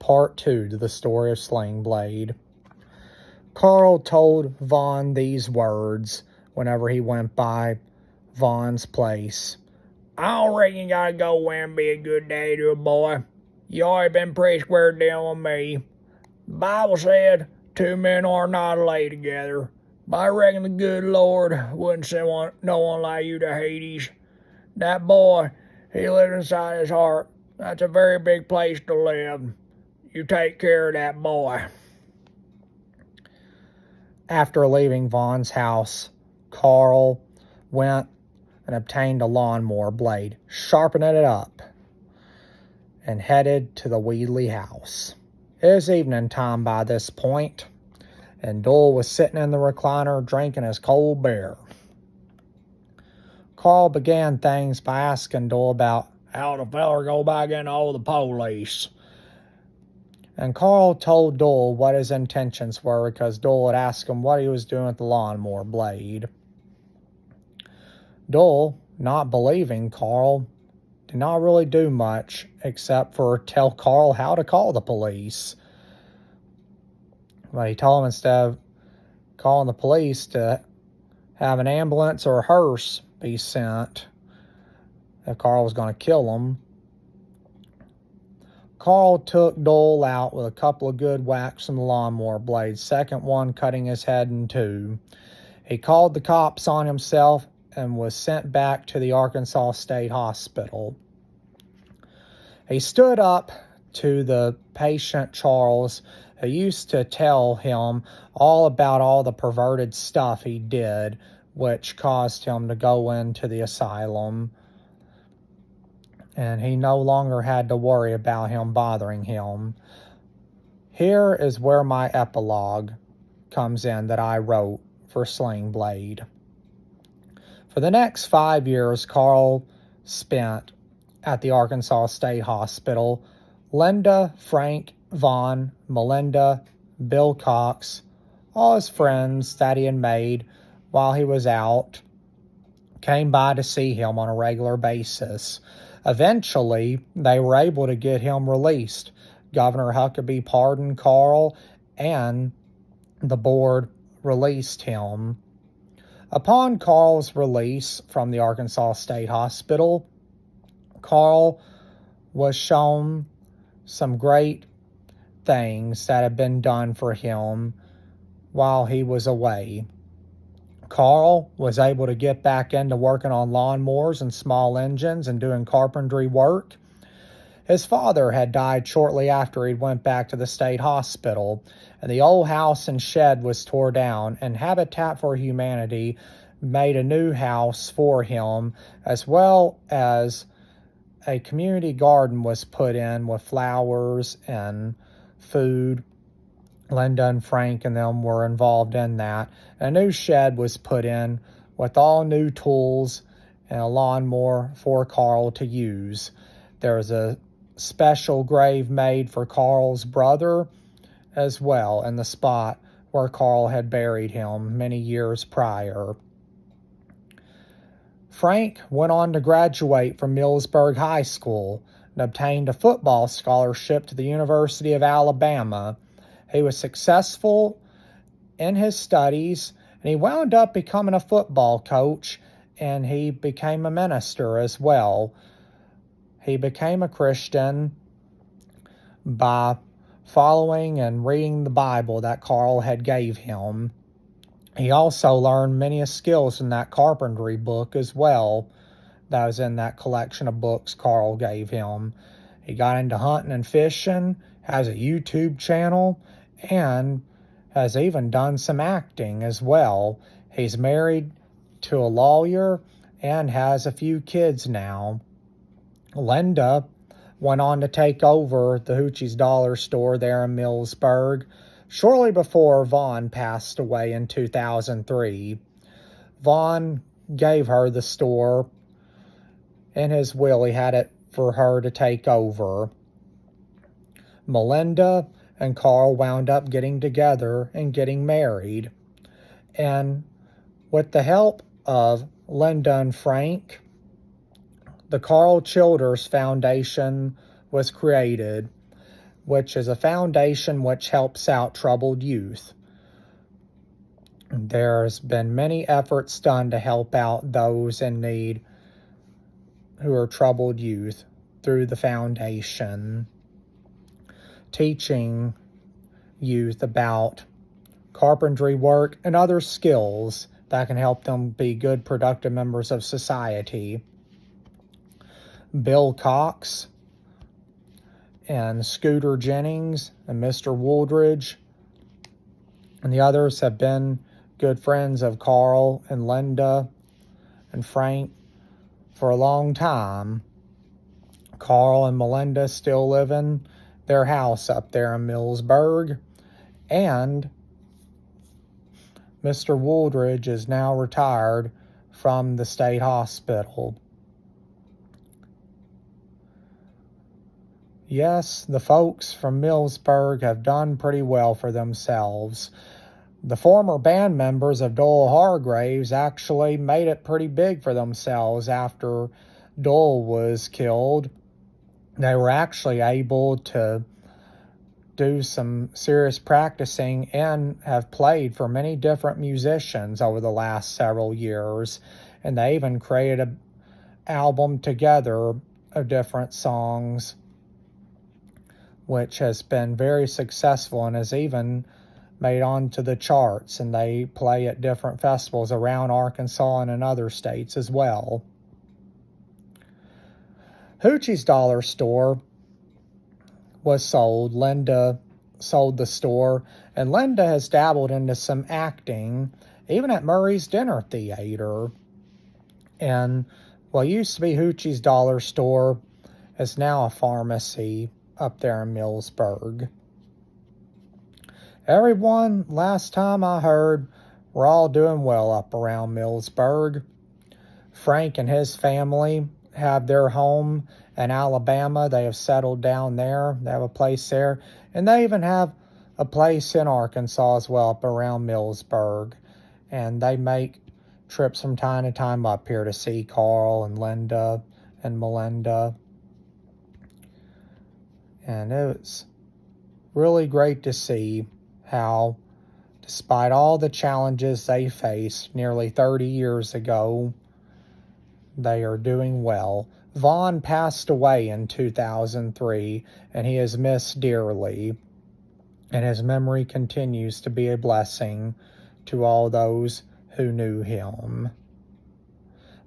Part 2 to the story of Sling Blade. Carl told Vaughn these words whenever he went by Vaughn's place. I don't reckon you gotta go in and be a good daddy to a boy. You already been pretty square dealing with me. The Bible said 2 men are not to lay together. But I reckon the good Lord wouldn't send no one like you to Hades. That boy, he lives inside his heart. That's a very big place to live. You take care of that boy. After leaving Vaughn's house, Carl went and obtained a lawnmower blade, sharpened it up, and headed to the Wheatley house. It was evening time by this point, and Doyle was sitting in the recliner drinking his cold beer. Carl began things by asking Doyle about how the feller go back in all the police. And Carl told Doyle what his intentions were because Doyle had asked him what he was doing with the lawnmower blade. Doyle, not believing Carl, did not really do much except for tell Carl how to call the police. But he told him instead of calling the police to have an ambulance or a hearse be sent if Carl was going to kill him. Carl took Doyle out with a couple of good whacks from the lawnmower blade, second one cutting his head in two. He called the cops on himself and was sent back to the Arkansas State Hospital. He stood up to the patient Charles, who used to tell him all about all the perverted stuff he did, which caused him to go into the asylum. And he no longer had to worry about him bothering him. Here is where my epilogue comes in that I wrote for Sling Blade. For the next 5 years, Carl spent at the Arkansas State Hospital. Linda, Frank, Vaughn, Melinda, Bill Cox, all his friends that he had made while he was out, came by to see him on a regular basis. Eventually, they were able to get him released. Governor Huckabee pardoned Carl, and the board released him. Upon Carl's release from the Arkansas State Hospital, Carl was shown some great things that had been done for him while he was away. Carl was able to get back into working on lawnmowers and small engines and doing carpentry work. His father had died shortly after he went back to the state hospital, and the old house and shed was tore down, and Habitat for Humanity made a new house for him, as well as a community garden was put in with flowers and food. Linda and Frank and them were involved in that. A new shed was put in with all new tools and a lawnmower for Carl to use. There was a special grave made for Carl's brother as well in the spot where Carl had buried him many years prior. Frank went on to graduate from Millsburg High School and obtained a football scholarship to the University of Alabama. He was successful in his studies, and he wound up becoming a football coach, and he became a minister as well. He became a Christian by following and reading the Bible that Carl had gave him. He also learned many skills in that carpentry book as well that was in that collection of books Carl gave him. He got into hunting and fishing, has a YouTube channel, and has even done some acting as well. He's married to a lawyer and has a few kids now. Linda went on to take over the Hoochie's Dollar Store there in Millsburg shortly before Vaughn passed away in 2003. Vaughn gave her the store. In his will, he had it for her to take over. Melinda and Carl wound up getting together and getting married. And with the help of Linda and Frank, the Carl Childers Foundation was created. which is a foundation which helps out troubled youth. There's been many efforts done to help out those in need who are troubled youth through the foundation, teaching youth about carpentry work and other skills that can help them be good, productive members of society. Bill Cox and Scooter Jennings and Mr. Wooldridge and the others have been good friends of Carl and Linda and Frank for a long time. Carl and Melinda still live in their house up there in Millsburg, and Mr. Wooldridge is now retired from the state hospital. Yes, the folks from Millsburg have done pretty well for themselves. The former band members of Doyle Hargraves actually made it pretty big for themselves after Doyle was killed. They were actually able to do some serious practicing and have played for many different musicians over the last several years. And they even created an album together of different songs, which has been very successful and has even made onto the charts, and they play at different festivals around Arkansas and in other states as well. Hoochie's Dollar Store was sold. Linda sold the store, and Linda has dabbled into some acting, even at Murray's Dinner Theater. And what used to be Hoochie's Dollar Store is now a pharmacy up there in Millsburg. Everyone, last time I heard, we're all doing well up around Millsburg. Frank and his family have their home in Alabama. They have settled down there. They have a place there. And they even have a place in Arkansas as well, up around Millsburg. And they make trips from time to time up here to see Carl and Linda and Melinda. And it's really great to see how, despite all the challenges they faced nearly 30 years ago, they are doing well. Vaughn passed away in 2003, and he is missed dearly, and his memory continues to be a blessing to all those who knew him.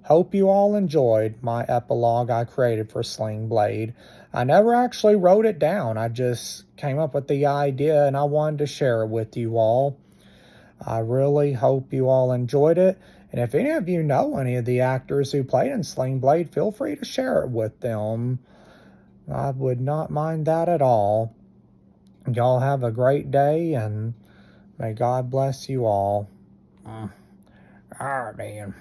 Hope you all enjoyed my epilogue I created for Sling Blade. I never actually wrote it down. I just came up with the idea and I wanted to share it with you all. I really hope you all enjoyed it. And if any of you know any of the actors who played in Sling Blade, feel free to share it with them. I would not mind that at all. Y'all have a great day, and may God bless you all. All right, then.